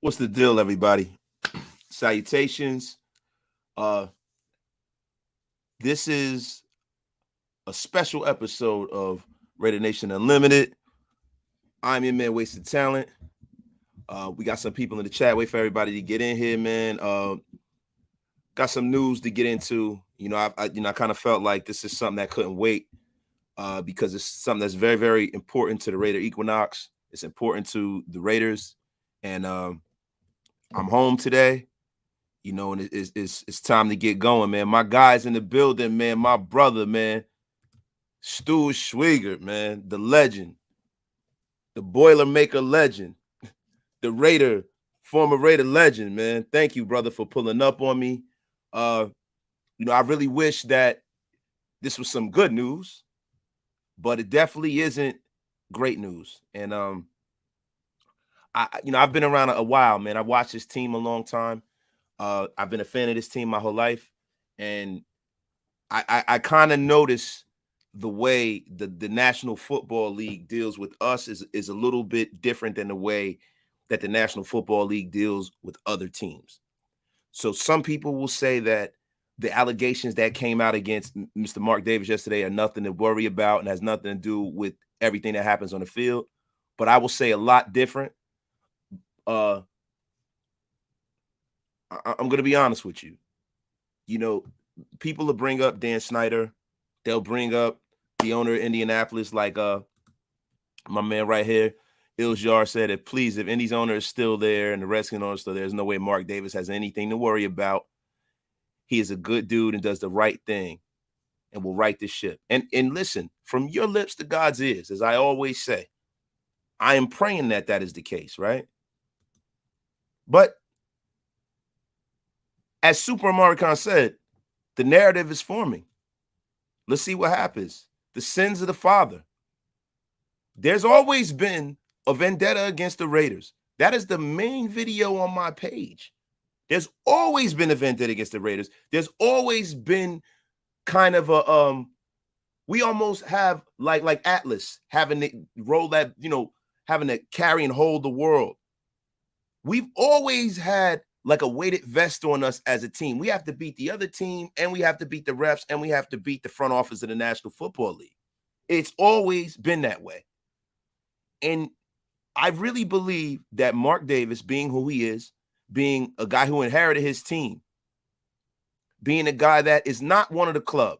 What's the deal, everybody? Salutations. Uh, this is a special episode of Raider Nation Unlimited. I'm your man, Wasted Talent. We got some people in the chat. Wait for everybody to get in here, man. Got some news to get into. I kind of felt like this is something that couldn't wait because it's something that's very, very important to the Raider Equinox. It's important to the Raiders, and I'm home today, and it's time to get going, man. My guy's in the building, man. My brother, man. Stu Schwieger, man. The legend. The Boilermaker legend. The former Raider legend, man. Thank you, brother, for pulling up on me. I really wish that this was some good news, but it definitely isn't great news. And I've been around a while, man. I've watched this team a long time. I've been a fan of this team my whole life, and I kind of notice the way the National Football League deals with us is a little bit different than the way that the National Football League deals with other teams. So some people will say that the allegations that came out against Mr. Mark Davis yesterday are nothing to worry about and has nothing to do with everything that happens on the field. But I will say a lot different. I'm going to be honest with you. People will bring up Dan Snyder. They'll bring up the owner of Indianapolis, like my man right here, Iljar, said that, please, if Indy's owner is still there and the Redskins owner is still there, there's no way Mark Davis has anything to worry about. He is a good dude and does the right thing and will right this ship. And listen, from your lips to God's ears, as I always say, I am praying that is the case, right? But as Super Maricon said, the narrative is forming. Let's see what happens. The sins of the father. There's always been a vendetta against the Raiders. That is the main video on my page. There's always been a vendetta against the Raiders. There's always been kind of a we almost have like Atlas having to roll that, having to carry and hold the world. We've always had like a weighted vest on us as a team. We have to beat the other team, and we have to beat the refs, and we have to beat the front office of the National Football League. It's always been that way. And I really believe that Mark Davis, being who he is, being a guy who inherited his team, being a guy that is not one of the club.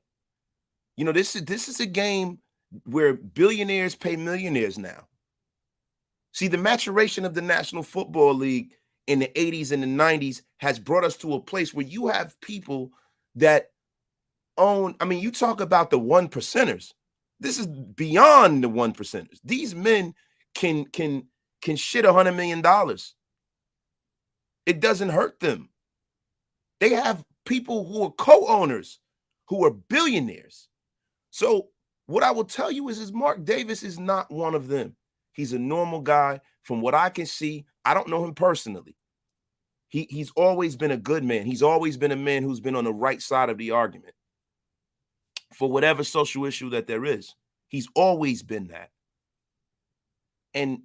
This is a game where billionaires pay millionaires now. See, the maturation of the National Football League in the 80s and the 90s has brought us to a place where you have people that own, you talk about the one percenters. This is beyond the one percenters. These men can shit $100 million. It doesn't hurt them. They have people who are co-owners who are billionaires. So what I will tell you is Mark Davis is not one of them. He's a normal guy. From what I can see, I don't know him personally. He's always been a good man. He's always been a man who's been on the right side of the argument for whatever social issue that there is. He's always been that. And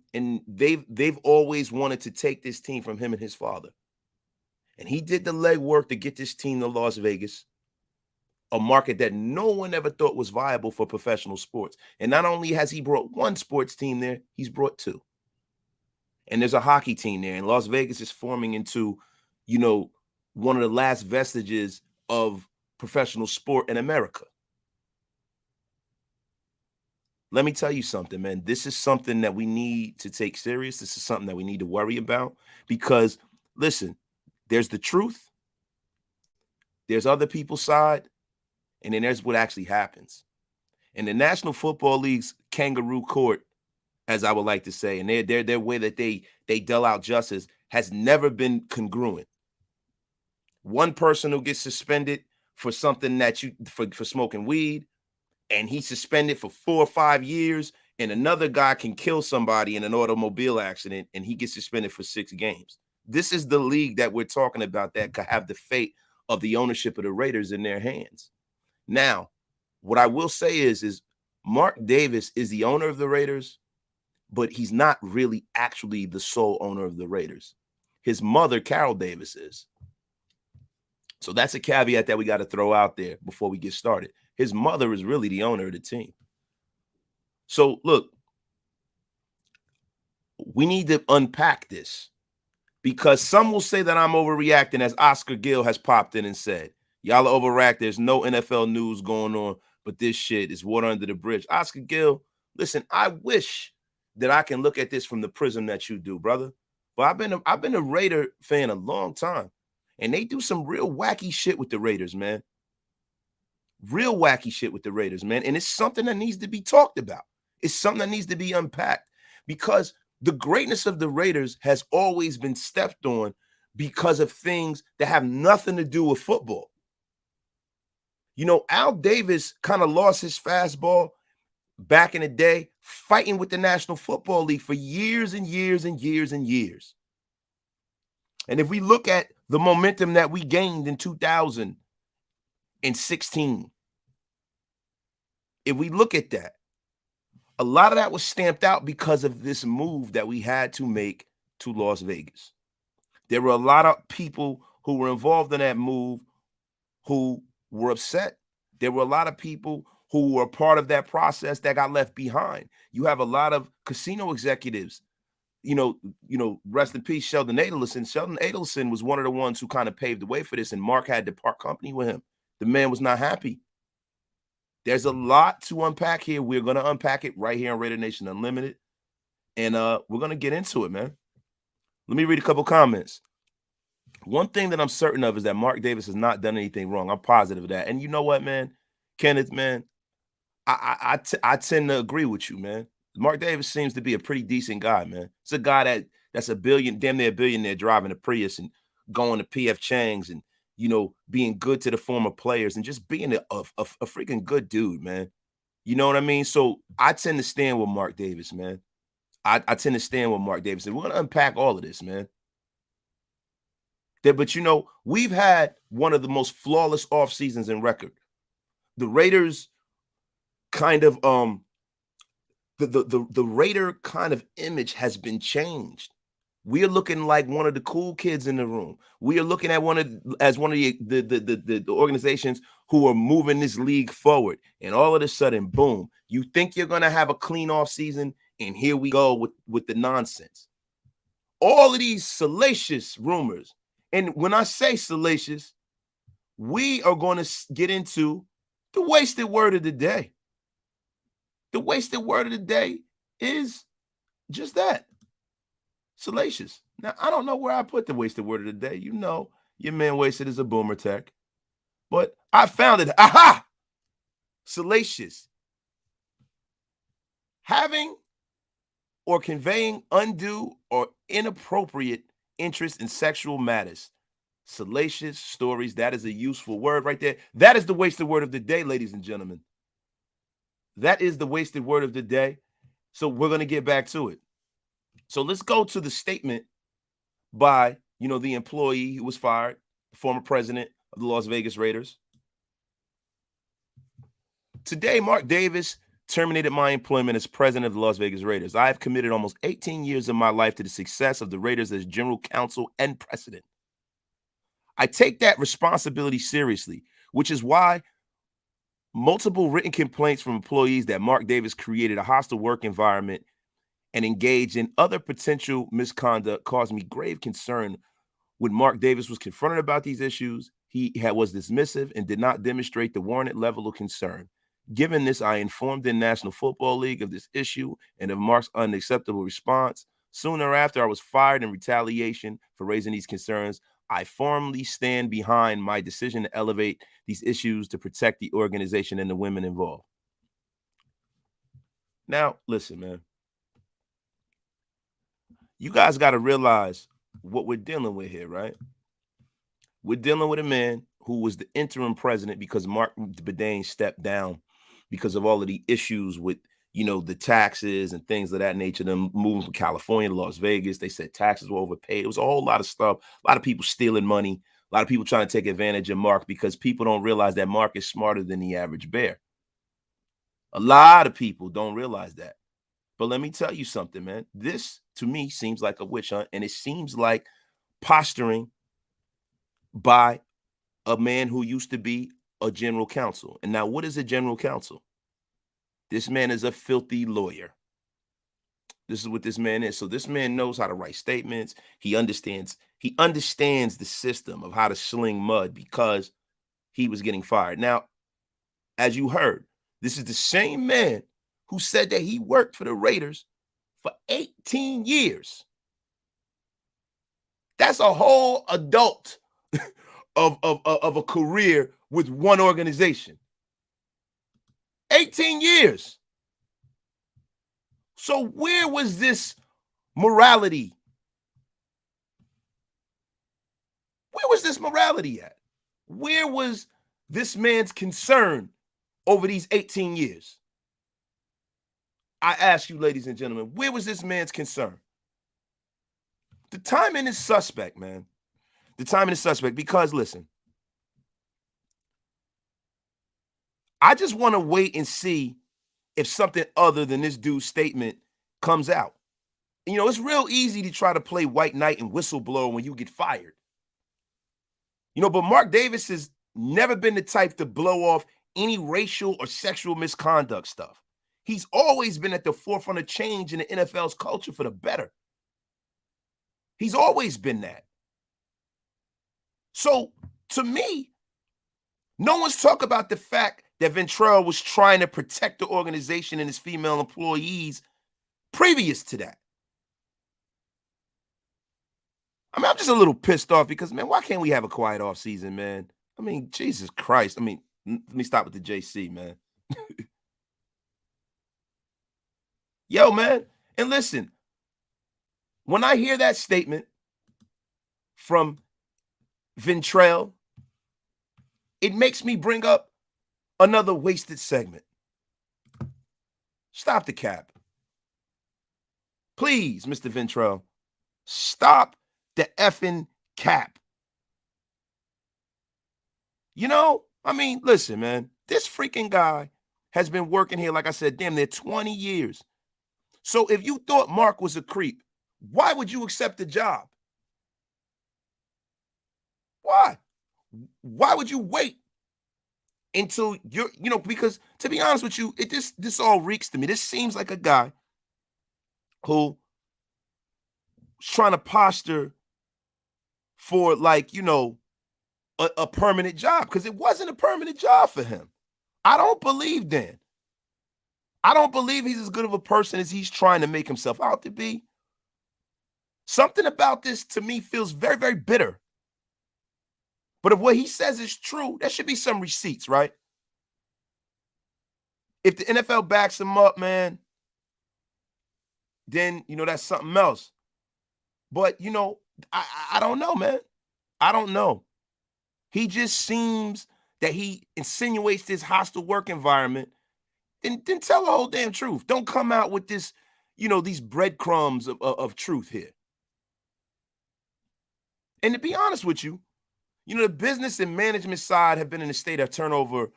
they've always wanted to take this team from him and his father. And he did the legwork to get this team to Las Vegas, a market that no one ever thought was viable for professional sports. And not only has he brought one sports team there, he's brought two. And there's a hockey team there. And Las Vegas is forming into, one of the last vestiges of professional sport in America. Let me tell you something, man. This is something that we need to take serious. This is something that we need to worry about because, listen, there's the truth, there's other people's side, and then there's what actually happens. And the National Football League's kangaroo court, as I would like to say, and their way that they dole out justice has never been congruent. One person who gets suspended for something for smoking weed, and he's suspended for 4 or 5 years, and another guy can kill somebody in an automobile accident, and he gets suspended for 6 games. This is the league that we're talking about that could have the fate of the ownership of the Raiders in their hands. Now, what I will say is Mark Davis is the owner of the Raiders, but he's not really actually the sole owner of the Raiders. His mother, Carol Davis, is. So that's a caveat that we got to throw out there before we get started. His mother is really the owner of the team. So look, we need to unpack this, because some will say that I'm overreacting, as Oscar Gill has popped in and said, y'all are overreacting. There's no NFL news going on, but this shit is water under the bridge. Oscar Gill, listen, I wish that I can look at this from the prism that you do, brother. But I've been a Raider fan a long time, and they do some real wacky shit with the Raiders, man. Real wacky shit with the Raiders, man. And it's something that needs to be talked about. It's something that needs to be unpacked, because the greatness of the Raiders has always been stepped on because of things that have nothing to do with football. You know, Al Davis kind of lost his fastball back in the day, fighting with the National Football League for years and years and years and years. And if we look at the momentum that we gained in 2016, if we look at that, a lot of that was stamped out because of this move that we had to make to Las Vegas. There were a lot of people who were involved in that move who were upset. There were a lot of people who were part of that process that got left behind. You have a lot of casino executives, you know, rest in peace, Sheldon Adelson. Sheldon Adelson was one of the ones who kind of paved the way for this, and Mark had to part company with him. The man was not happy. There's a lot to unpack here. We're going to unpack it right here on Raider Nation Unlimited. And we're going to get into it, man. Let me read a couple comments. One thing that I'm certain of is that Mark Davis has not done anything wrong. I'm positive of that. And you know what, man? Kenneth, man, I tend to agree with you, man. Mark Davis seems to be a pretty decent guy, man. It's a guy that's damn near a billionaire, driving a Prius and going to PF Chang's and, you know, being good to the former players and just being a freaking good dude, man. You know what I mean? So I tend to stand with Mark Davis, man. I tend to stand with Mark Davis. And we're going to unpack all of this, man. But, you know, we've had one of the most flawless off seasons in record. The Raiders kind of, the Raider kind of image has been changed. We are looking like one of the cool kids in the room. We are looking at one of the organizations who are moving this league forward. And all of a sudden, boom, you think you're going to have a clean off season, and here we go with the nonsense. All of these salacious rumors. And when I say salacious, we are going to get into the wasted word of the day. The wasted word of the day is just that. Salacious. Now, I don't know where I put the wasted word of the day. You know, your man Wasted is a boomer tech. But I found it. Aha! Salacious. Having or conveying undue or inappropriate interest in sexual matters. Salacious stories. That is a useful word right there. That is the wasted word of the day, ladies and gentlemen. That is the wasted word of the day. So we're going to get back to it. So let's go to the statement by, you know, the employee who was fired, the former president of the Las Vegas Raiders. Today, Mark Davis terminated my employment as president of the Las Vegas Raiders. I have committed almost 18 years of my life to the success of the Raiders as general counsel and president. I take that responsibility seriously, which is why multiple written complaints from employees that Mark Davis created a hostile work environment and engaged in other potential misconduct caused me grave concern. When Mark Davis was confronted about these issues, he was dismissive and did not demonstrate the warranted level of concern. Given this, I informed the National Football League of this issue and of Mark's unacceptable response. Soon thereafter, I was fired in retaliation for raising these concerns. I firmly stand behind my decision to elevate these issues to protect the organization and the women involved. Now, listen, man. You guys got to realize what we're dealing with here, right? We're dealing with a man who was the interim president because Mark Brittain stepped down because of all of the issues with, you know, the taxes and things of that nature. Them moving from California to Las Vegas. They said taxes were overpaid. It was a whole lot of stuff. A lot of people stealing money. A lot of people trying to take advantage of Mark because people don't realize that Mark is smarter than the average bear. A lot of people don't realize that. But let me tell you something, man. This, to me, seems like a witch hunt, and it seems like posturing by a man who used to be a general counsel. And now, what is a general counsel? This man is a filthy lawyer. This is what this man is. So this man knows how to write statements. He understands the system of how to sling mud because he was getting fired. Now, as you heard, this is the same man who said that he worked for the Raiders for 18 years. That's a whole adult of a career with one organization. 18 years. So where was this morality? Where was this morality at? Where was this man's concern over these 18 years? I ask you, ladies and gentlemen, where was this man's concern? The timing is suspect, man. The timing is suspect because, listen, I just want to wait and see if something other than this dude's statement comes out. You know, it's real easy to try to play white knight and whistleblower when you get fired. You know, but Mark Davis has never been the type to blow off any racial or sexual misconduct stuff. He's always been at the forefront of change in the NFL's culture for the better. He's always been that. So, to me, no one's talking about the fact that Ventrelle was trying to protect the organization and his female employees previous to that. I mean, I'm just a little pissed off because, man, why can't we have a quiet off season, man? I mean, Jesus Christ. I mean, let me stop with the JC, man. Yo, man, and listen, when I hear that statement from Ventrelle, it makes me bring up another wasted segment. Stop the cap. Please, Mr. Ventrelle, stop the effing cap. You know, I mean, listen, man, this freaking guy has been working here, like I said, damn near 20 years. So if you thought Mark was a creep, why would you accept the job? Why? Why would you wait until you're, you know, because to be honest with you, this all reeks to me. This seems like a guy who was trying to posture for, like, you know, a permanent job, because it wasn't a permanent job for him. I don't believe Dan. I don't believe he's as good of a person as he's trying to make himself out to be. Something about this to me feels very, very bitter. But if what he says is true, there should be some receipts, right? If the NFL backs him up, man, then, you know, that's something else. But, you know, I don't know, man. I don't know. He just seems that he insinuates this hostile work environment. Then tell the whole damn truth. Don't come out with this, you know, these breadcrumbs of truth here. And to be honest with you, you know, the business and management side have been in a state of turnover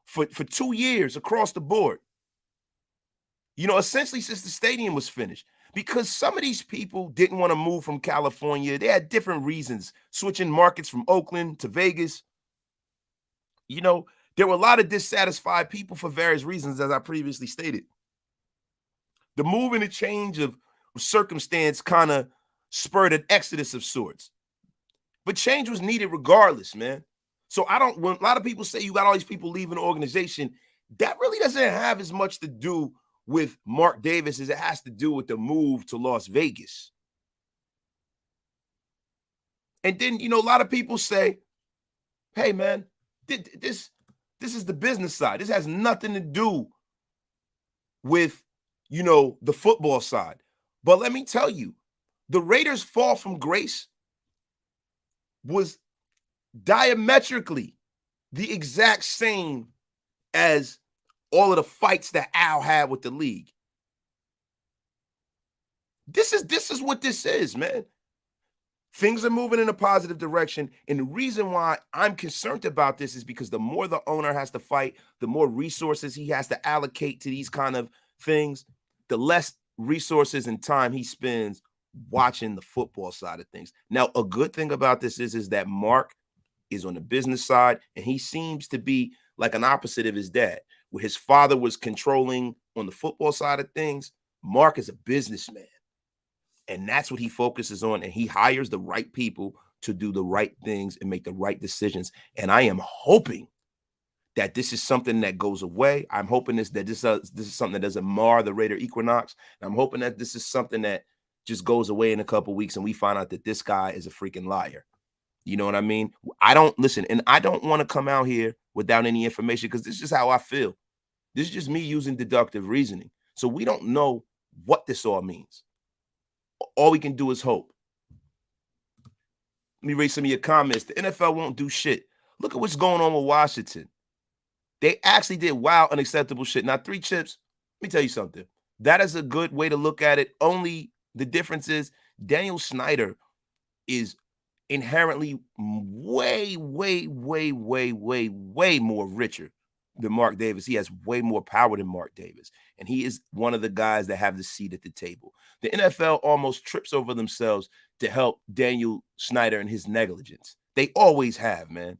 for 2 years across the board. You know, essentially since the stadium was finished. Because some of these people didn't want to move from California. They had different reasons, switching markets from Oakland to Vegas. You know, there were a lot of dissatisfied people for various reasons, as I previously stated. The move and the change of circumstance kind of spurred an exodus of sorts. But change was needed regardless, man. So when a lot of people say you got all these people leaving the organization, that really doesn't have as much to do with Mark Davis as it has to do with the move to Las Vegas. And then, you know, a lot of people say, hey, man, this is the business side. This has nothing to do with, you know, the football side. But let me tell you, the Raiders' fall from grace was diametrically the exact same as all of the fights that Al had with the league. This is what this is, man. Things are moving in a positive direction. And the reason why I'm concerned about this is because the more the owner has to fight, the more resources he has to allocate to these kind of things, the less resources and time he spends watching the football side of things. Now, a good thing about this is that Mark is on the business side, and he seems to be like an opposite of his dad, where his father was controlling on the football side of things. Mark is a businessman, and that's what he focuses on, and he hires the right people to do the right things and make the right decisions. And I am hoping that this is something that goes away. I'm hoping this is something that doesn't mar the Raider equinox. I'm hoping that this is something that just goes away in a couple weeks and we find out that this guy is a freaking liar. You know what I mean? I don't listen, and I don't want to come out here without any information because this is just how I feel. This is just me using deductive reasoning. So we don't know what this all means. All we can do is hope. Let me read some of your comments. The NFL won't do shit. Look at what's going on with Washington. They actually did wild, unacceptable shit. Now, 3 chips, let me tell you something. That is a good way to look at it. Only the difference is Daniel Snyder is inherently way more richer than Mark Davis. He has way more power than Mark Davis. And he is one of the guys that have the seat at the table. The NFL almost trips over themselves to help Daniel Snyder and his negligence. They always have, man.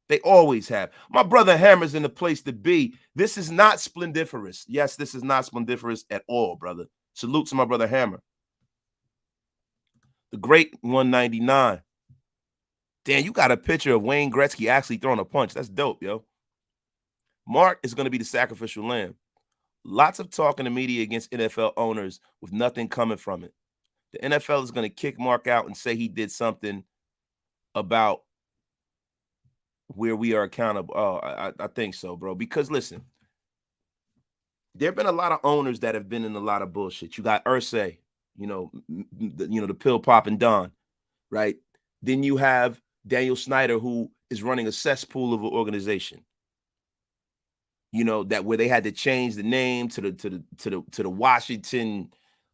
They always have. My brother Hammer's in the place to be. This is not splendiferous. Yes, this is not splendiferous at all, brother. Salute to my brother Hammer. The great 199. Dan, you got a picture of Wayne Gretzky actually throwing a punch. That's dope, yo. Mark is going to be the sacrificial lamb. Lots of talk in the media against NFL owners with nothing coming from it. The NFL is going to kick Mark out and say he did something about where we are accountable. Oh, I think so, bro. Because listen, there have been a lot of owners that have been in a lot of bullshit. You got Irsay, the pill popping Don, right? Then you have Daniel Snyder, who is running a cesspool of an organization. That where they had to change the name to the Washington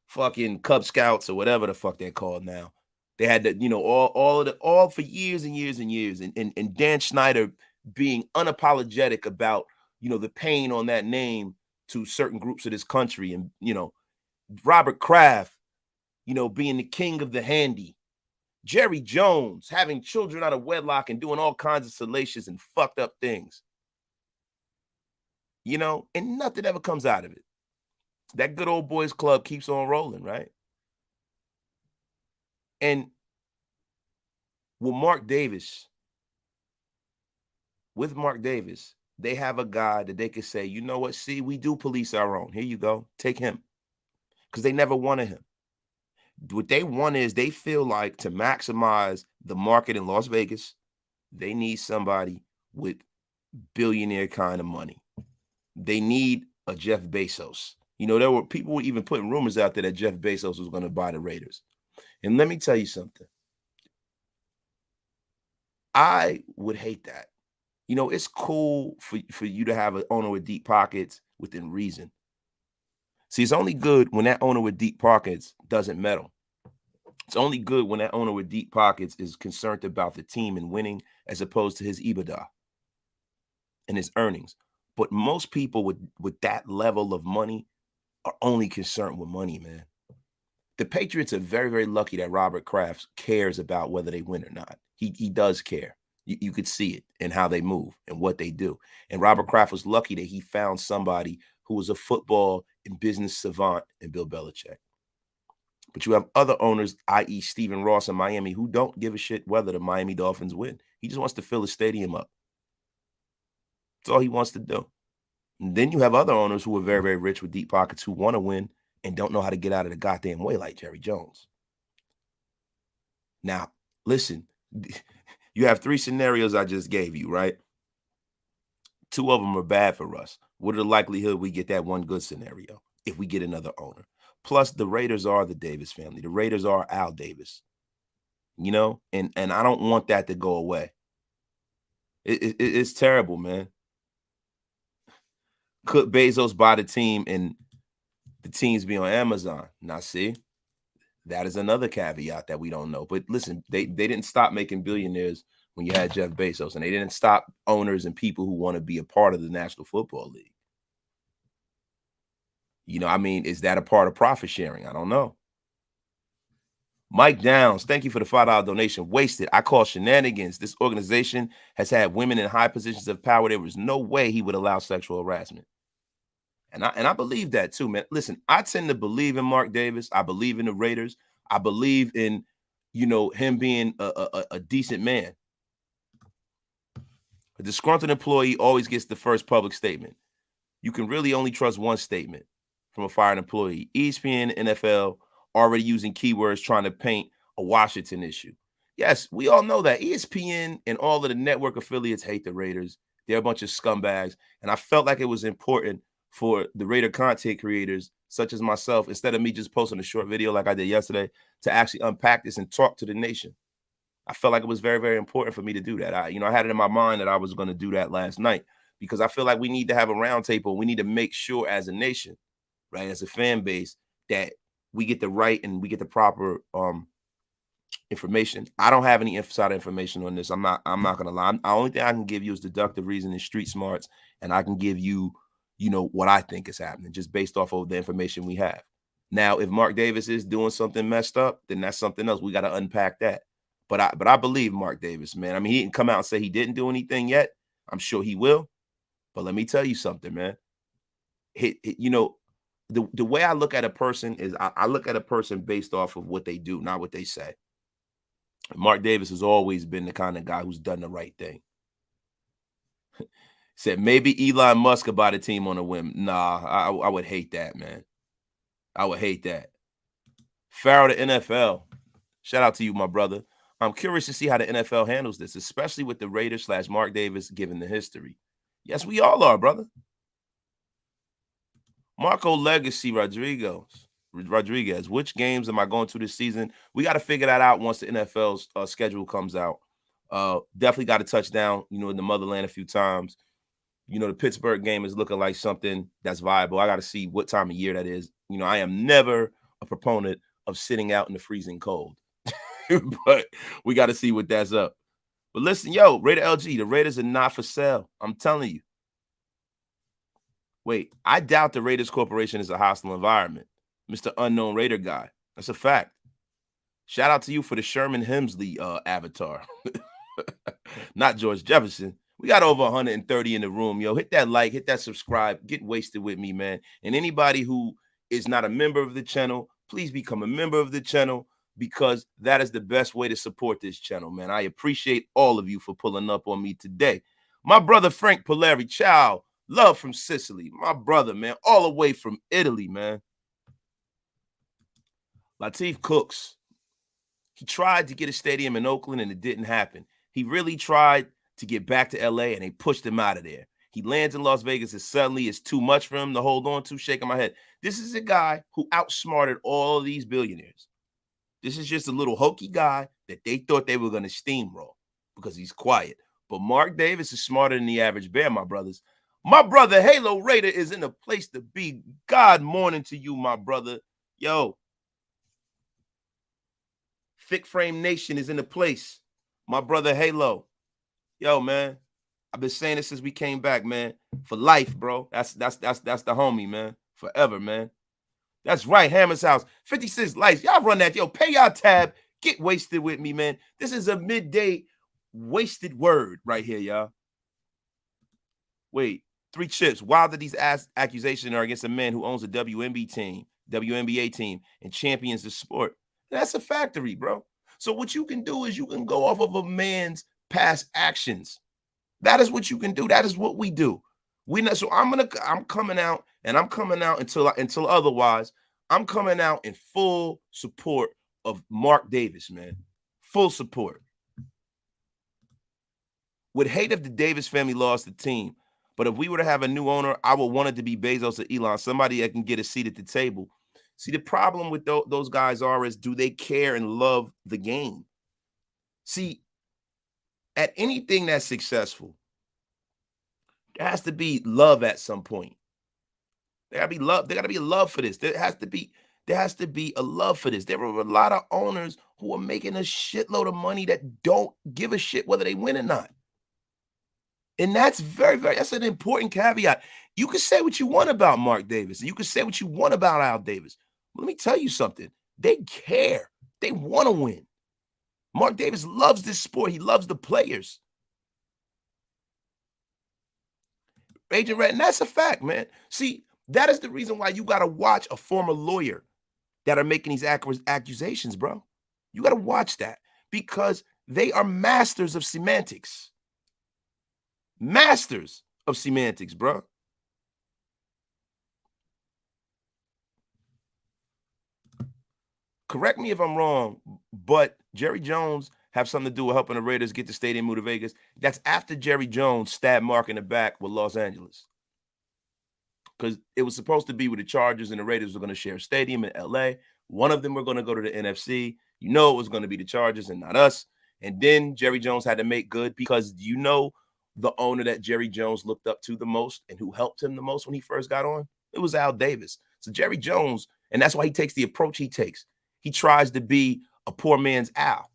fucking Cub Scouts or whatever the fuck they're called now. They had to, all for years and years and years. And Dan Snyder being unapologetic about, the pain on that name to certain groups of this country. And, Robert Kraft, being the king of the handy. Jerry Jones having children out of wedlock and doing all kinds of salacious and fucked up things. And nothing ever comes out of it. That good old boys club keeps on rolling, right? And with Mark Davis, they have a guy that they could say, you know what? See, we do police our own. Here you go. Take him. Because they never wanted him. What they want is they feel like to maximize the market in Las Vegas, they need somebody with billionaire kind of money. They need a Jeff Bezos. There were people were even putting rumors out there that Jeff Bezos was going to buy the Raiders. And let me tell you something. I would hate that. It's cool for you to have an owner with deep pockets within reason. See, it's only good when that owner with deep pockets doesn't meddle. It's only good when that owner with deep pockets is concerned about the team and winning as opposed to his EBITDA and his earnings. But most people with that level of money are only concerned with money, man. The Patriots are very, very lucky that Robert Kraft cares about whether they win or not. He does care. You could see it in how they move and what they do. And Robert Kraft was lucky that he found somebody who was a football and business savant in Bill Belichick. But you have other owners, i.e. Stephen Ross in Miami, who don't give a shit whether the Miami Dolphins win. He just wants to fill the stadium up. That's all he wants to do. And then you have other owners who are very, very rich with deep pockets who want to win and don't know how to get out of the goddamn way like Jerry Jones. Now, listen, you have 3 scenarios I just gave you, right? 2 of them are bad for us. What are the likelihood we get that one good scenario if we get another owner? Plus, the Raiders are the Davis family. The Raiders are Al Davis. And I don't want that to go away. It's terrible, man. Could Bezos buy the team and the teams be on Amazon? Now, see, that is another caveat that we don't know. But listen, they didn't stop making billionaires when you had Jeff Bezos, and they didn't stop owners and people who want to be a part of the National Football League. Is that a part of profit sharing? I don't know. Mike Downs, thank you for the $5 donation. Wasted. I call shenanigans. This organization has had women in high positions of power. There was no way he would allow sexual harassment. And I believe that too, man. Listen, I tend to believe in Mark Davis. I believe in the Raiders. I believe in, him being a decent man. A disgruntled employee always gets the first public statement. You can really only trust one statement from a fired employee. ESPN, NFL already using keywords trying to paint a Washington issue. Yes, we all know that. ESPN and all of the network affiliates hate the Raiders. They're a bunch of scumbags. And I felt like it was important for the Raider content creators, such as myself, instead of me just posting a short video like I did yesterday, to actually unpack this and talk to the nation. I felt like it was very, very important for me to do that. I had it in my mind that I was going to do that last night because I feel like we need to have a roundtable. We need to make sure as a nation, right, as a fan base, that we get the right and we get the proper information. I don't have any inside information on this. I'm not gonna lie. The only thing I can give you is deductive reasoning, street smarts, and I can give you, what I think is happening just based off of the information we have. Now, if Mark Davis is doing something messed up, then that's something else. We got to unpack that. But I believe Mark Davis, man. I mean, he didn't come out and say he didn't do anything yet. I'm sure he will. But let me tell you something, man. The way I look at a person is I look at a person based off of what they do, not what they say. Mark Davis has always been the kind of guy who's done the right thing. Said maybe Elon Musk could buy the team on a whim. Nah, I would hate that, man. I would hate that. Farrell, the NFL. Shout out to you, my brother. I'm curious to see how the NFL handles this, especially with the Raiders / Mark Davis given the history. Yes, we all are, brother. Marco Legacy Rodriguez. Which games am I going to this season? We got to figure that out once the NFL's schedule comes out. Definitely got to touch down, in the motherland a few times. The Pittsburgh game is looking like something that's viable. I got to see what time of year that is. I am never a proponent of sitting out in the freezing cold. But we got to see what that's up. But listen, Raider LG, the Raiders are not for sale. I'm telling you. Wait, I doubt the Raiders Corporation is a hostile environment. Mr. Unknown Raider guy. That's a fact. Shout out to you for the Sherman Hemsley avatar. Not George Jefferson. We got over 130 in the room, Hit that like, hit that subscribe, get wasted with me, man. And anybody who is not a member of the channel, please become a member of the channel because that is the best way to support this channel, man. I appreciate all of you for pulling up on me today. My brother Frank Polari, ciao. Love from Sicily. My brother, man, all the way from Italy, man. Latif Cooks. He tried to get a stadium in Oakland and it didn't happen. He really tried to get back to LA and they pushed him out of there. He lands in Las Vegas and suddenly it's too much for him to hold on to, shaking my head. This is a guy who outsmarted all these billionaires. This is just a little hokey guy that they thought they were going to steamroll because he's quiet. But Mark Davis is smarter than the average bear, my brothers. My brother Halo Raider is in a place to be. God morning to you, my brother. Thick Frame Nation is in the place. My brother Halo. Man. I've been saying this since we came back, man. For life, bro. That's the homie, man. Forever, man. That's right. Hammer's House. 56 likes. Y'all run that. Pay y'all tab. Get wasted with me, man. This is a midday wasted word right here, y'all. Wait. 3 chips. Wild that these accusations are against a man who owns a WNBA team, and champions the sport. That's a factory, bro. So what you can do is you can go off of a man's past actions. That is what you can do. That is what we do. So I'm coming out until otherwise. I'm coming out in full support of Mark Davis, man. Full support. Would hate if the Davis family lost the team. But if we were to have a new owner, I would want it to be Bezos or Elon, somebody that can get a seat at the table. See, the problem with those guys is, do they care and love the game? See, at anything that's successful, there has to be love at some point. There gotta be love. There gotta be a love for this. There has to be a love for this. There are a lot of owners who are making a shitload of money that don't give a shit whether they win or not. And that's that's an important caveat. You can say what you want about Mark Davis. You can say what you want about Al Davis. But let me tell you something. They care. They want to win. Mark Davis loves this sport. He loves the players. Agent Red, and that's a fact, man. See, that is the reason why you got to watch a former lawyer that are making these accusations, bro. You got to watch that because they are masters of semantics. Masters of semantics, bro. Correct me if I'm wrong, but Jerry Jones have something to do with helping the Raiders get the stadium moved to Vegas. That's after Jerry Jones stabbed Mark in the back with Los Angeles. Because it was supposed to be with the Chargers and the Raiders were going to share a stadium in LA. One of them were going to go to the NFC. You know it was going to be the Chargers and not us. And then Jerry Jones had to make good because you know the owner that Jerry Jones looked up to the most and who helped him the most when he first got on? It was Al Davis. So Jerry Jones, and that's why he takes the approach he takes. He tries to be a poor man's Al.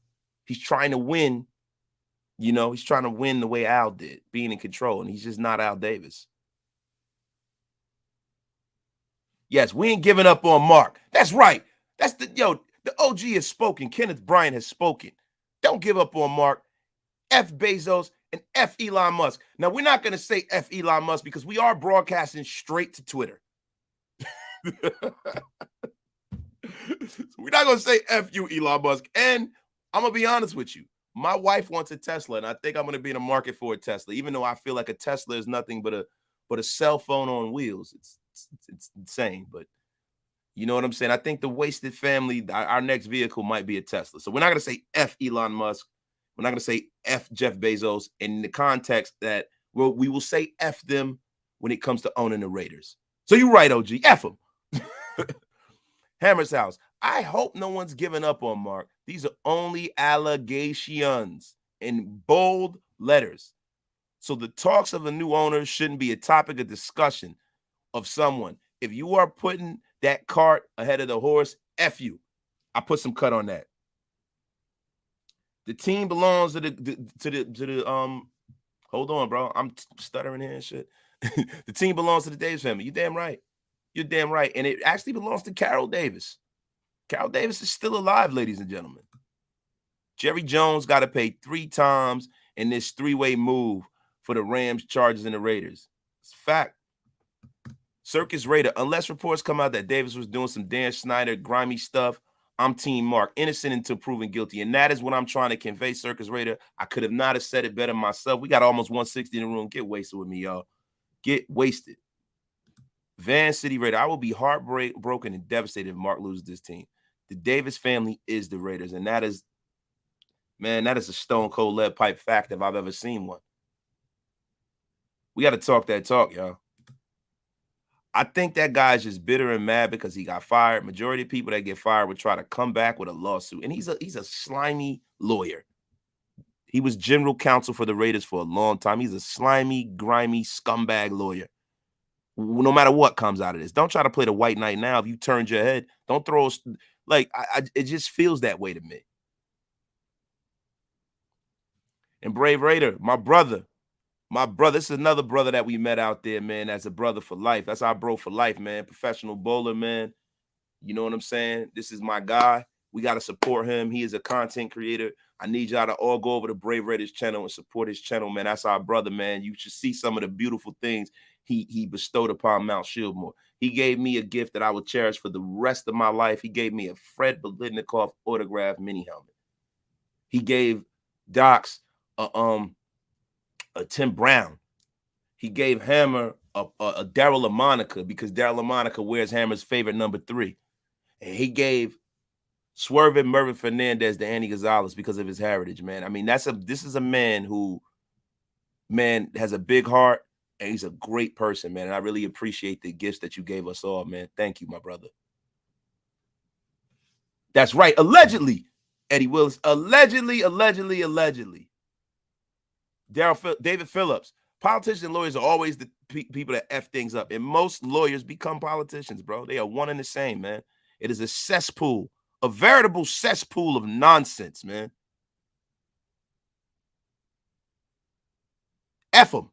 He's trying to win, he's trying to win the way Al did, being in control, and he's just not Al Davis. Yes, we ain't giving up on Mark. That's right. That's the OG has spoken. Kenneth Bryant has spoken. Don't give up on Mark. F Bezos and F Elon Musk. Now, we're not going to say F Elon Musk because we are broadcasting straight to Twitter. We're not going to say F you, Elon Musk. And I'm going to be honest with you. My wife wants a Tesla, and I think I'm going to be in the market for a Tesla, even though I feel like a Tesla is nothing but a cell phone on wheels. It's insane, but you know what I'm saying? I think the wasted family, our next vehicle might be a Tesla. So we're not going to say F Elon Musk. We're not going to say F Jeff Bezos in the context that we will say F them when it comes to owning the Raiders. So you're right, OG. F them. Hammer's house. I hope no one's giving up on Mark. These are only allegations in bold letters. So the talks of a new owner shouldn't be a topic of discussion of someone. If you are putting that cart ahead of the horse, F you. I put some cut on that. The team belongs to the hold on, bro. I'm stuttering here and shit. The team belongs to the Davis family. You're damn right. You're damn right. And it actually belongs to Carroll Davis. Carroll Davis is still alive, ladies and gentlemen. Jerry Jones got to pay 3 times in this 3-way move for the Rams, Chargers, and the Raiders. It's a fact. Circus Raider, unless reports come out that Davis was doing some Dan Snyder grimy stuff, I'm Team Mark, innocent until proven guilty. And that is what I'm trying to convey, Circus Raider. I could have not have said it better myself. We got almost 160 in the room. Get wasted with me, y'all. Get wasted. Van City Raider, I will be heartbroken and devastated if Mark loses this team. The Davis family is the Raiders, and that is, man, that is a stone cold lead pipe fact if I've ever seen one. We got to talk that talk, y'all. I think that guy's just bitter and mad because he got fired. Majority of people that get fired would try to come back with a lawsuit. And he's a slimy lawyer. He was general counsel for the Raiders for a long time. He's a slimy, grimy, scumbag lawyer. No matter what comes out of this. Don't try to play the white knight now. If you turned your head, don't throw us. Like, it just feels that way to me. And Brave Raider, my brother. This is another brother that we met out there, man. That's a brother for life. That's our bro for life, man. Professional bowler, man. You know what I'm saying? This is my guy. We got to support him. He is a content creator. I need y'all to all go over to Brave Raiders channel and support his channel, man. That's our brother, man. You should see some of the beautiful things he bestowed upon Mount Shieldmore. He gave me a gift that I will cherish for the rest of my life. He gave me a Fred Biletnikoff autographed mini helmet. He gave Docs a Tim Brown. He gave Hammer a Daryl LaMonica because Daryl LaMonica wears Hammer's favorite number 3. And he gave Swerve Mervin Fernandez to Andy Gonzalez because of his heritage, man. I mean, this is a man who, man, has a big heart, and he's a great person, man. And I really appreciate the gifts that you gave us all, man. Thank you, my brother. That's right. Allegedly, Eddie Willis. Allegedly. David Phillips. Politicians and lawyers are always the people that F things up. And most lawyers become politicians, bro. They are one and the same, man. It is a cesspool, a veritable cesspool of nonsense, man. F them.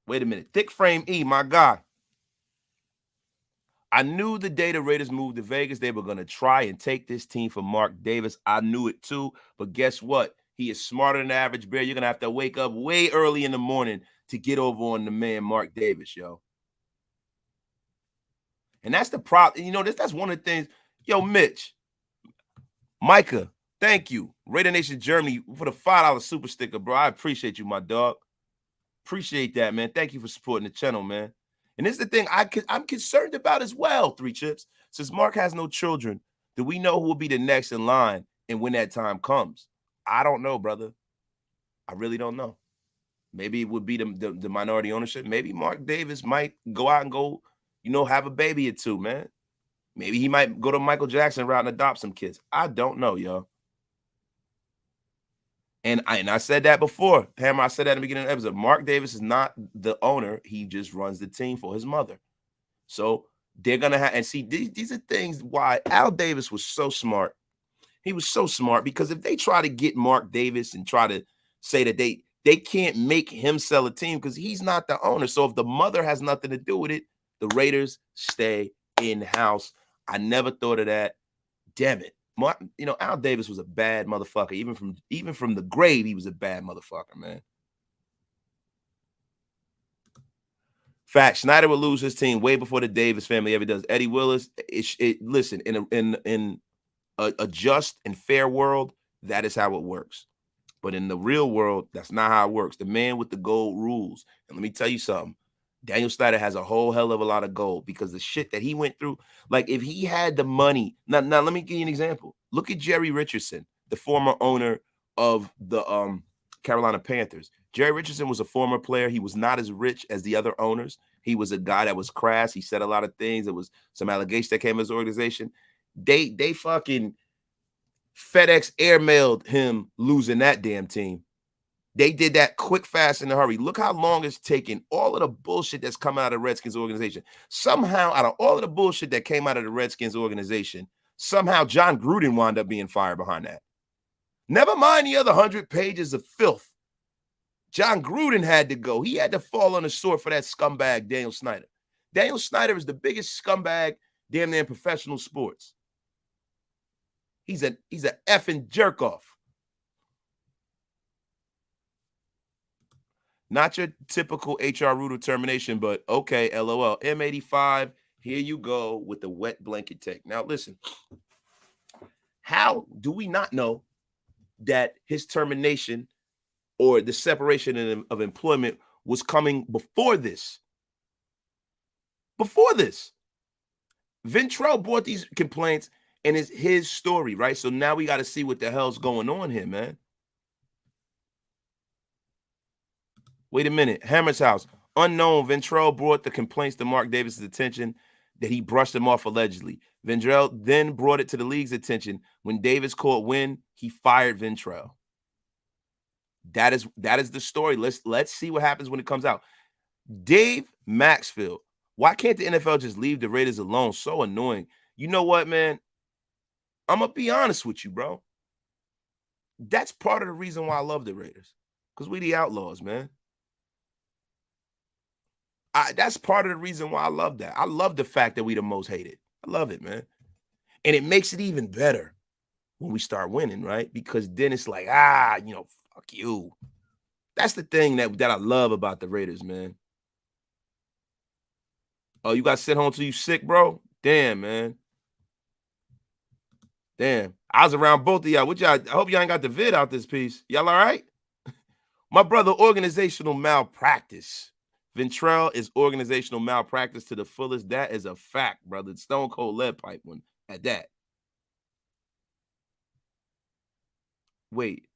Wait a minute. Thick Frame E, my guy. I knew the day the Raiders moved to Vegas, they were going to try and take this team from Mark Davis. I knew it too. But guess what? He is smarter than the average bear. You're going to have to wake up way early in the morning to get over on the man, Mark Davis, yo. And that's the problem. You know, that's one of the things. Yo, Mitch, Micah, thank you. Raider Nation Germany for the $5 super sticker, bro. I appreciate you, my dog. Appreciate that, man. Thank you for supporting the channel, man. And this is the thing I'm concerned about as well, Three Chips. Since Mark has no children, do we know who will be the next in line and when that time comes? I don't know, brother. I really don't know. Maybe it would be the minority ownership. Maybe Mark Davis might go out and go, you know, have a baby or two, man. Maybe he might go to Michael Jackson route and adopt some kids. I don't know, yo. And I said that before. Hammer, I said that in the beginning of the episode. Mark Davis is not the owner. He just runs the team for his mother. So they're going to have, and see, these are things why Al Davis was so smart. He was so smart because if they try to get Mark Davis and try to say that they can't make him sell a team because he's not the owner. So if the mother has nothing to do with it, the Raiders stay in-house. I never thought of that. Damn it. Mark, you know, Al Davis was a bad motherfucker. Even from the grave, he was a bad motherfucker, man. Fact, Schneider will lose his team way before the Davis family ever does. Eddie Willis, listen, in a just and fair world, that is how it works. But in the real world, that's not how it works. The man with the gold rules. And let me tell you something. Daniel Snyder has a whole hell of a lot of gold because the shit that he went through, like if he had the money. Now let me give you an example. Look at Jerry Richardson, the former owner of the Carolina Panthers. Jerry Richardson was a former player. He was not as rich as the other owners. He was a guy that was crass. He said a lot of things. There was some allegations that came in his organization. They fucking FedEx airmailed him losing that damn team. They did that quick, fast, in a hurry. Look how long it's taken. All of the bullshit that's come out of the Redskins organization. Somehow, out of all of the bullshit that came out of the Redskins organization, somehow John Gruden wound up being fired behind that. Never mind the other 100 pages of filth. John Gruden had to go. He had to fall on the sword for that scumbag, Daniel Snyder. Daniel Snyder is the biggest scumbag damn near in professional sports. He's an effing jerk off. Not your typical HR rule determination, but okay, LOL. M85, here you go with the wet blanket take. Now, listen, how do we not know that his termination or the separation of employment was coming before this? Before this. Ventrelle brought these complaints, and it's his story, right? So now we got to see what the hell's going on here, man. Wait a minute. Hammer's house. Unknown. Ventrelle brought the complaints to Mark Davis' attention that he brushed him off allegedly. Ventrelle then brought it to the league's attention. When Davis called win, he fired Ventrelle. That is the story. Let's see what happens when it comes out. Dave Maxfield. Why can't the NFL just leave the Raiders alone? So annoying. You know what, man? I'm going to be honest with you, bro. That's part of the reason why I love the Raiders. Because we the outlaws, man. That's part of the reason why I love that. I love the fact that we the most hated. I love it, man. And it makes it even better when we start winning, right? Because then it's like, fuck you. That's the thing that I love about the Raiders, man. Oh, you got to sit home till you sick, bro? Damn, man. Damn. I was around both of y'all. I hope y'all ain't got the vid out this piece. Y'all all right? My brother, organizational malpractice. Ventrelle is organizational malpractice to the fullest. That is a fact, brother. Stone cold lead pipe one at that. Wait.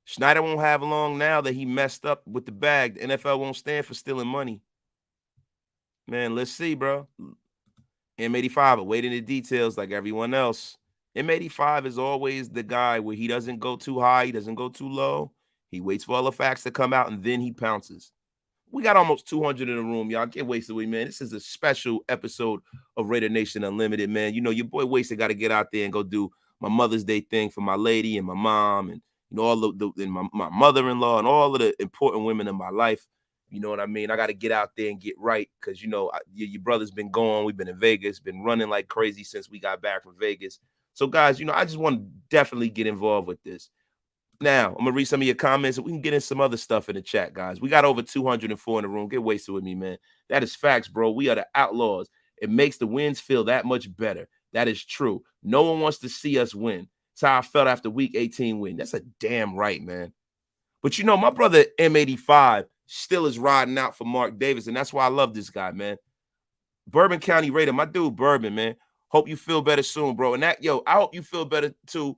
Schneider won't have long now that he messed up with the bag. The NFL won't stand for stealing money. Man, let's see, bro. M85 awaiting the details like everyone else. M85 is always the guy where he doesn't go too high, he doesn't go too low. He waits for all the facts to come out, and then he pounces. We got almost 200 in the room, y'all. Get wasted away, man. This is a special episode of Raider Nation Unlimited, man. You know, your boy Wasted got to get out there and go do my Mother's Day thing for my lady and my mom and, you know, all and my mother-in-law and all of the important women in my life. You know what I mean? I got to get out there and get right because, you know, your brother's been gone. We've been in Vegas, been running like crazy since we got back from Vegas. So, guys, you know, I just want to definitely get involved with this. Now, I'm going to read some of your comments and we can get in some other stuff in the chat, guys. We got over 204 in the room. Get wasted with me, man. That is facts, bro. We are the Outlaws. It makes the wins feel that much better. That is true. No one wants to see us win. That's how I felt after week 18 win. That's a damn right, man. But, you know, my brother M85 still is riding out for Mark Davis, and that's why I love this guy, man. Bourbon County Raider, my dude Bourbon, man. Hope you feel better soon, bro. And that, yo, I hope you feel better too.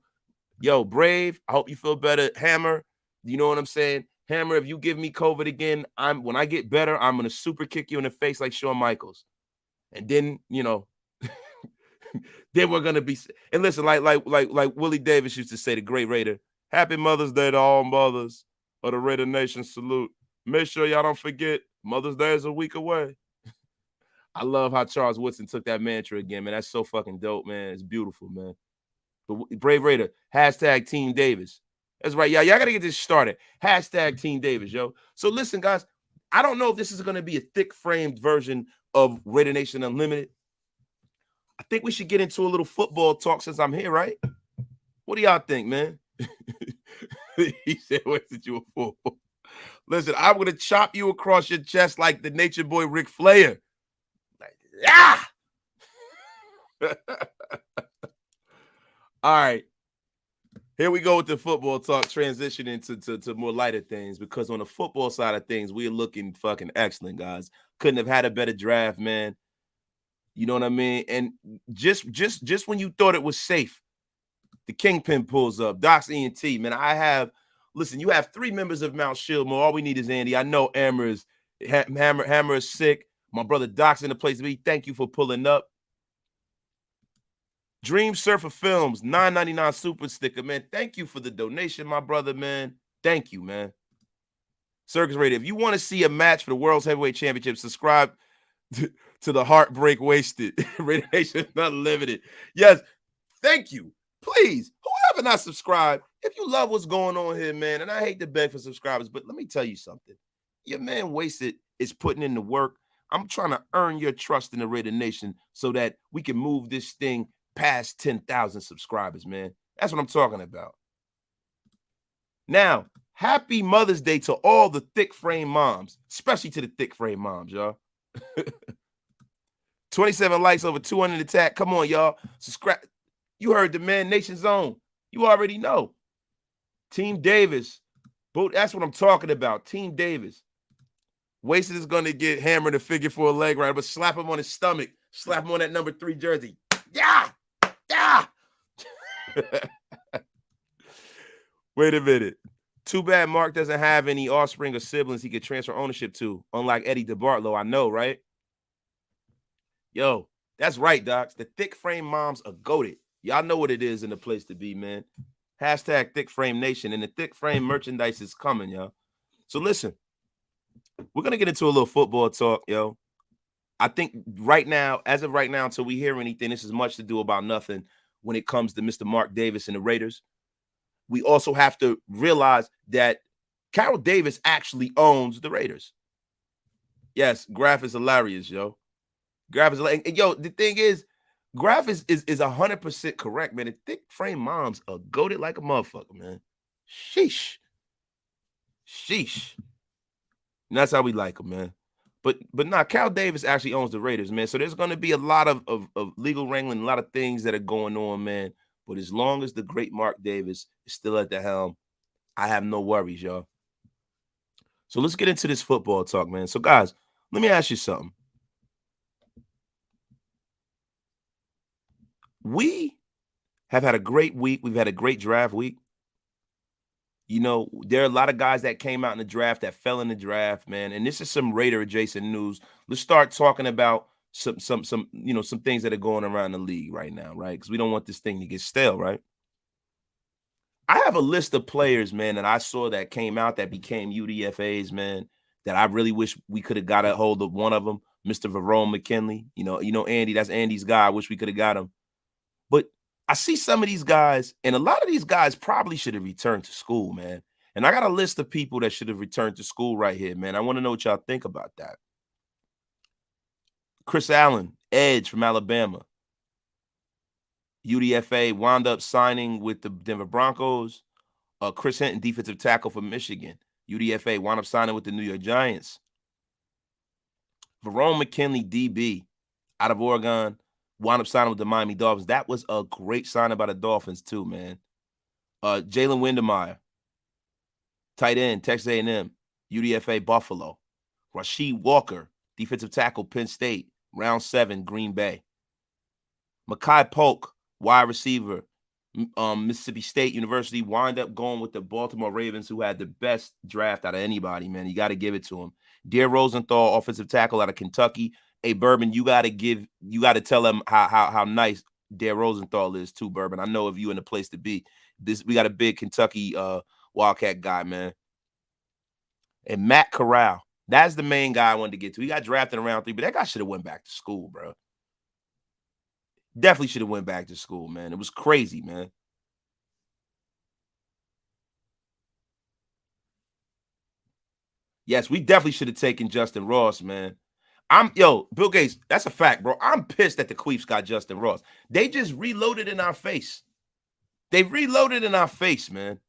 Yo, Brave, I hope you feel better. Hammer, you know what I'm saying? Hammer, if you give me COVID again, when I get better, I'm gonna super kick you in the face like Shawn Michaels. And then, you know, then we're gonna be. And listen, like Willie Davis used to say, the great Raider. Happy Mother's Day to all mothers of the Raider Nation. Salute. Make sure y'all don't forget Mother's Day is a week away. I love how Charles Woodson took that mantra again, man. That's so fucking dope, man. It's beautiful, man. But Brave Raider, hashtag Team Davis. That's right, y'all. Y'all got to get this started. Hashtag Team Davis, yo. So listen, guys, I don't know if this is going to be a thick-framed version of Raider Nation Unlimited. I think we should get into a little football talk since I'm here, right? What do y'all think, man? He said, where's the you a fool? Listen, I'm going to chop you across your chest like the Nature Boy Ric Flair. Like, ah! All right. Here we go with the football talk, transitioning to more lighter things, because on the football side of things, we're looking fucking excellent, guys. Couldn't have had a better draft, man. You know what I mean? And just when you thought it was safe, the Kingpin pulls up. Doc's ENT, man. Listen, you have 3 members of Mount Shieldmore. All we need is Andy. I know Hammer is sick. My brother Doc's in the place to be. Thank you for pulling up. Dream Surfer Films, $9.99 super sticker, man. Thank you for the donation, my brother, man. Thank you, man. Circus Radio, if you want to see a match for the World's Heavyweight Championship, subscribe to the Heartbreak Wasted. Raider Nation Unlimited. Yes, thank you. Please, whoever not subscribed, if you love what's going on here, man, and I hate to beg for subscribers, but let me tell you something. Your man Wasted is putting in the work. I'm trying to earn your trust in the Raider Nation so that we can move this thing past 10,000 subscribers, man. That's what I'm talking about. Now, happy Mother's Day to all the thick frame moms, especially to the thick frame moms, y'all. 27 likes, over 200 attack. Come on, y'all. Subscribe. You heard the Man Nation Zone. You already know. Team Davis. That's what I'm talking about. Team Davis. Wasted is going to get hammered and figure for a leg right, but slap him on his stomach. Slap him on that number 3 jersey. Yeah. Yeah. Wait a minute. Too bad Mark doesn't have any offspring or siblings he could transfer ownership to, unlike Eddie DeBartolo. I know, right? Yo, that's right, Docs. The thick frame moms are goated. Y'all know what it is in the place to be, man. Hashtag Thick Frame Nation, and the thick frame merchandise is coming, y'all. So listen, we're going to get into a little football talk, yo. I think right now, as of right now, until we hear anything, this is much to do about nothing when it comes to Mr. Mark Davis and the Raiders. We also have to realize that Carroll Davis actually owns the Raiders. Yes, Graf is hilarious, yo. Graf is hilarious. And yo, the thing is, Graf is 100% correct, man. The thick frame moms are goated like a motherfucker, man. Sheesh. Sheesh. And that's how we like them, man. But nah, Carroll Davis actually owns the Raiders, man. So there's going to be a lot of legal wrangling, a lot of things that are going on, man. But as long as the great Mark Davis is still at the helm, I have no worries, y'all. So let's get into this football talk, man. So, guys, let me ask you something. We have had a great week. We've had a great draft week. You know, there are a lot of guys that came out in the draft that fell in the draft, man. And this is some Raider adjacent news. Let's start talking about some things that are going around the league right now, right? Because we don't want this thing to get stale, right? I have a list of players, man, that I saw that came out that became UDFAs, man, that I really wish we could have got a hold of one of them, Mr. Verone McKinley. You know, Andy, that's Andy's guy. I wish we could have got him. But I see some of these guys, and a lot of these guys probably should have returned to school, man. And I got a list of people that should have returned to school right here, man. I want to know what y'all think about that. Chris Allen, edge from Alabama. UDFA wound up signing with the Denver Broncos. Chris Hinton, defensive tackle from Michigan. UDFA wound up signing with the New York Giants. Verone McKinley, DB, out of Oregon, wound up signing with the Miami Dolphins. That was a great signing by the Dolphins too, man. Jalen Windemeyer, tight end, Texas A&M, UDFA, Buffalo. Rasheed Walker, defensive tackle, Penn State, round 7, Green Bay. Mekhi Polk, wide receiver, Mississippi State University, wind up going with the Baltimore Ravens, who had the best draft out of anybody, man. You got to give it to him. Dear Rosenthal, offensive tackle out of Kentucky. Hey, Bourbon, you got to tell them how nice Dear Rosenthal is too, Bourbon. I know if you in the place to be. We got a big Kentucky Wildcat guy, man. And Matt Corral, that's the main guy I wanted to get to. He got drafted in round 3, but that guy should have went back to school, bro. Definitely should have went back to school, man. It was crazy, man. Yes, we definitely should have taken Justin Ross, man. Bill Gates, that's a fact, bro. I'm pissed that the Queefs got Justin Ross. They just reloaded in our face. They reloaded in our face, man.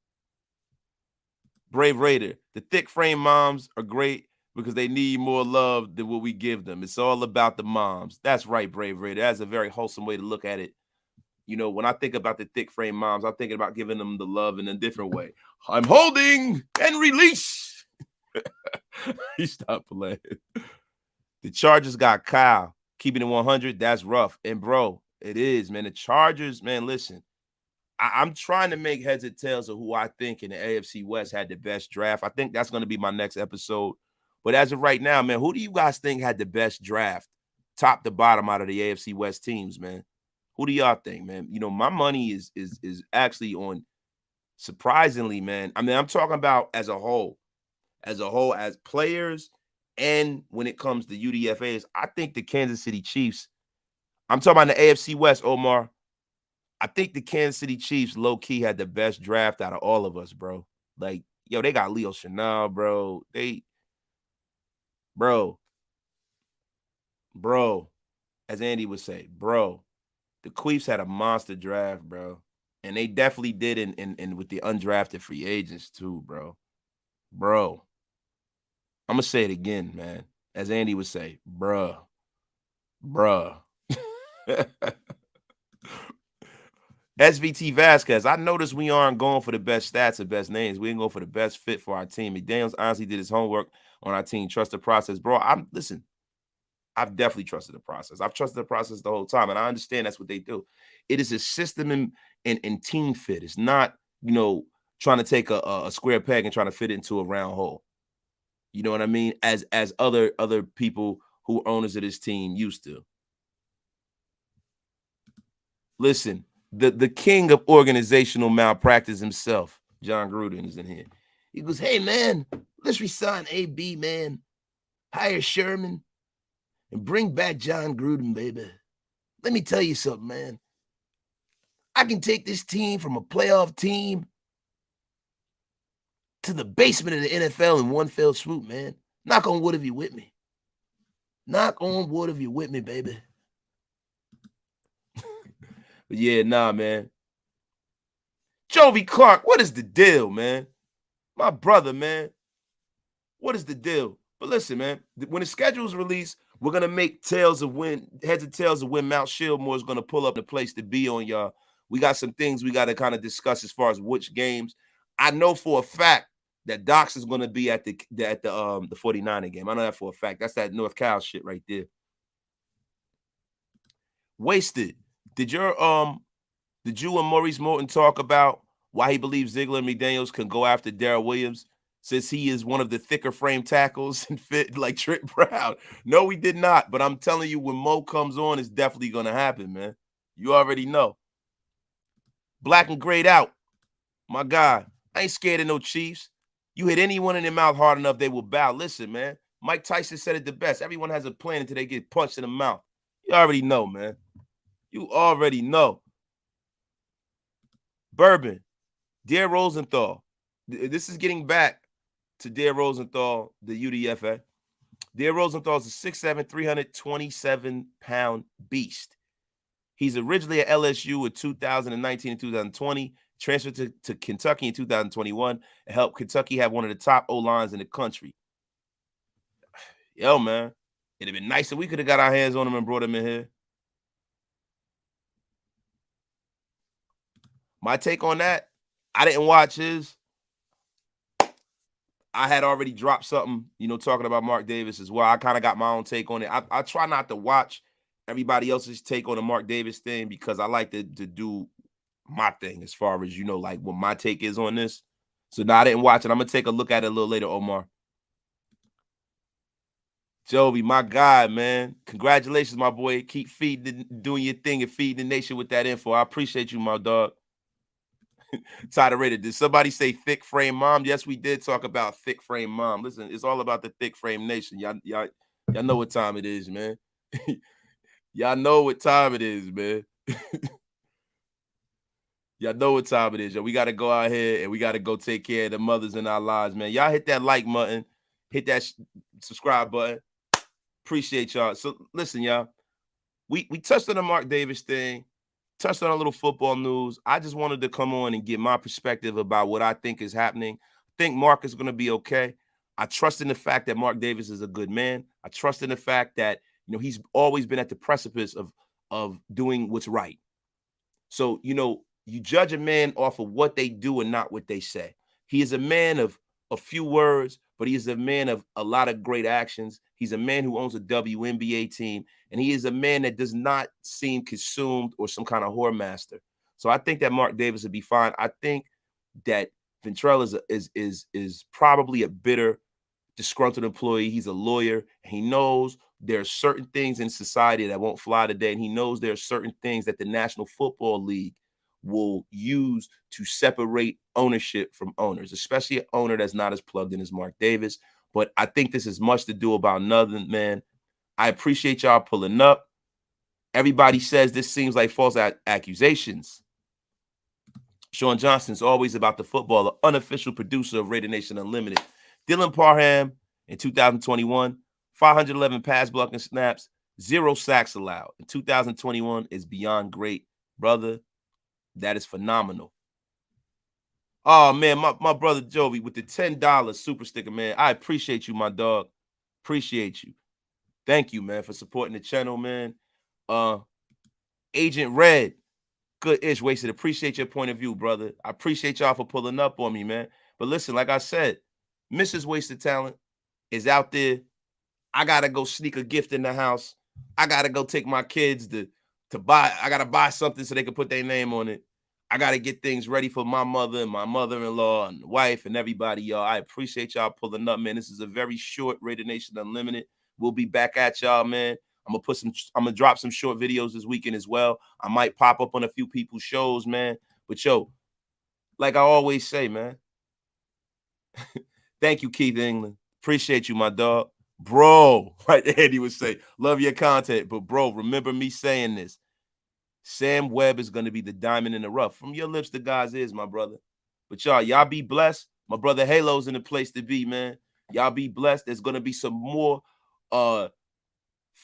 Brave Raider, the thick frame moms are great because they need more love than what we give them. It's all about the moms. That's right, Brave Raider. That's a very wholesome way to look at it. You know, when I think about the thick frame moms, I'm thinking about giving them the love in a different way. I'm holding and release. He stopped playing. The Chargers got Kyle. Keeping it 100, that's rough. And, bro, it is, man. The Chargers, man, listen. I'm trying to make heads or tails of who I think in the AFC West had the best draft. I think that's going to be my next episode. But as of right now, man, who do you guys think had the best draft, top to bottom, out of the AFC West teams, man? Who do y'all think, man? You know, my money is actually on, surprisingly, man. I mean, I'm talking about as a whole, as players, and when it comes to UDFAs, I think the Kansas City Chiefs, I'm talking about the AFC West, Omar. I think the Kansas City Chiefs low-key had the best draft out of all of us, bro. Like, yo, they got Leo Chenal, bro. Bro, as Andy would say, bro, the Queefs had a monster draft, bro. And they definitely did in with the undrafted free agents too, bro. Bro. I'm going to say it again, man. As Andy would say, bruh. SVT Vasquez, I noticed we aren't going for the best stats or best names. We ain't going for the best fit for our team. McDaniels honestly did his homework on our team. Trust the process. Bro, I've definitely trusted the process. I've trusted the process the whole time, and I understand that's what they do. It is a system and team fit. It's not, you know, trying to take a square peg and trying to fit it into a round hole. You know what I mean? As other people who are owners of this team used to. Listen, the king of organizational malpractice himself, John Gruden, is in here. He goes, hey, man, let's resign AB, man. Hire Sherman and bring back John Gruden, baby. Let me tell you something, man. I can take this team from a playoff team to the basement of the NFL in one fell swoop, man. Knock on wood if you're with me. Knock on wood if you're with me, baby. But yeah, nah, man. Jovi Clark, what is the deal, man? My brother, man. What is the deal? But listen, man, when the schedule is released, we're going to make heads and tails of when Mount Shieldmore is going to pull up the place to be on, y'all. We got some things we got to kind of discuss as far as which games. I know for a fact that Docs is going to be at the 49er game. I know that for a fact. That's that North Cal shit right there. Wasted. Did you and Maurice Morton talk about why he believes Ziegler and McDaniels can go after Darrell Williams since he is one of the thicker frame tackles and fit like Trent Brown? No, we did not. But I'm telling you, when Mo comes on, it's definitely going to happen, man. You already know. Black and grayed out. My God, I ain't scared of no Chiefs. You hit anyone in their mouth hard enough, they will bow. Listen, man, Mike Tyson said it the best. Everyone has a plan until they get punched in the mouth. You already know, man. You already know. Bourbon, Dear Rosenthal, This is getting back to Dare Rosenthal, the UDFA. Dare Rosenthal is a 6'7", 327-pound beast. He's originally at LSU in 2019 and 2020, transferred to Kentucky in 2021, and helped Kentucky have one of the top O-lines in the country. Yo, man, it'd have been nice if we could have got our hands on him and brought him in here. My take on that, I didn't watch his. I had already dropped something, talking about Mark Davis as well. I kind of got my own take on it. I try not to watch everybody else's take on the Mark Davis thing because I like to do my thing as far as, like what my take is on this. So now I didn't watch it. I'm going to take a look at it a little later, Omar. Jovi, my guy, man. Congratulations, my boy. Keep doing your thing and feeding the nation with that info. I appreciate you, my dog. Tyler Raider, did somebody say thick frame mom? Yes, we did talk about thick frame mom. Listen, it's all about the thick frame nation. Y'all know what time it is, man. Y'all know what time it is, man. Y'all know what time it is, yo. We got to go out here and we got to go take care of the mothers in our lives, man. Y'all hit that like button, hit that subscribe button. Appreciate y'all. So listen, y'all, we touched on the Mark Davis thing, touched on a little football news. I just wanted to come on and get my perspective about what I think is happening. I think Mark is going to be okay. I trust in the fact that Mark Davis is a good man. I trust in the fact that, he's always been at the precipice of doing what's right. So, you judge a man off of what they do and not what they say. He is a man of a few words, but he is a man of a lot of great actions. He's a man who owns a WNBA team, and he is a man that does not seem consumed or some kind of whore master. So I think that Mark Davis would be fine. I think that Ventrelle is probably a bitter, disgruntled employee. He's a lawyer. And he knows there are certain things in society that won't fly today, and he knows there are certain things that the National Football League will use to separate ownership from owners, especially an owner that's not as plugged in as Mark Davis. But I think this is much to do about nothing, man. I appreciate y'all pulling up. Everybody says this seems like false accusations. Sean Johnson's always about the football, the unofficial producer of Raider Nation Unlimited. Dylan Parham in 2021, 511 pass blocking snaps, 0 sacks allowed. In 2021 is beyond great, brother. That is phenomenal. Oh, man, my brother Jovi with the $10 super sticker, man. I appreciate you, my dog. Appreciate you. Thank you, man, for supporting the channel, man. Agent Red, good ish wasted. Appreciate your point of view, brother. I appreciate y'all for pulling up on me, man. But listen, like I said, Mrs. Wasted Talent is out there. I got to go sneak a gift in the house. I got to go take my kids to buy. I got to buy something so they can put their name on it. I got to get things ready for my mother and my mother-in-law and wife and everybody, y'all. I appreciate y'all pulling up, man. This is a very short Raider Nation Unlimited. We'll be back at y'all, man. I'm gonna drop some short videos this weekend as well. I might pop up on a few people's shows, man. But yo, like I always say, man. Thank you, Keith England. Appreciate you, my dog. Bro, right there, he would say, love your content. But bro, remember me saying this. Sam Webb is going to be the diamond in the rough. From your lips to God's ears, my brother. But y'all be blessed. My brother Halo's in the place to be, man. Y'all be blessed. There's going to be some more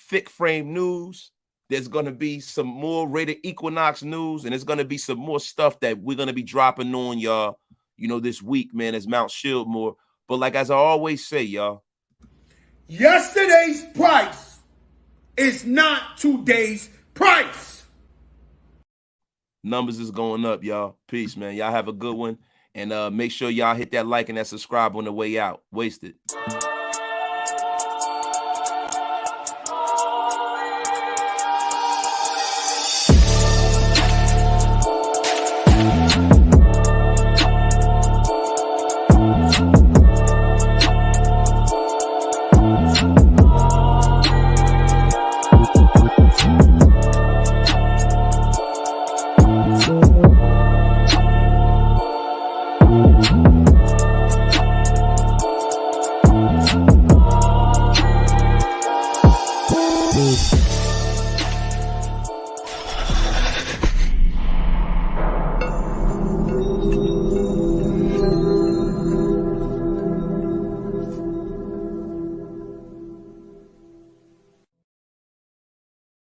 thick frame news. There's going to be some more Raider Equinox news. And there's going to be some more stuff that we're going to be dropping on y'all, this week, man, as Mount Shieldmore. But like, as I always say, y'all. Yesterday's price is not today's price. Numbers is going up, y'all. Peace, man. Y'all have a good one. And make sure y'all hit that like and that subscribe on the way out. Wasted.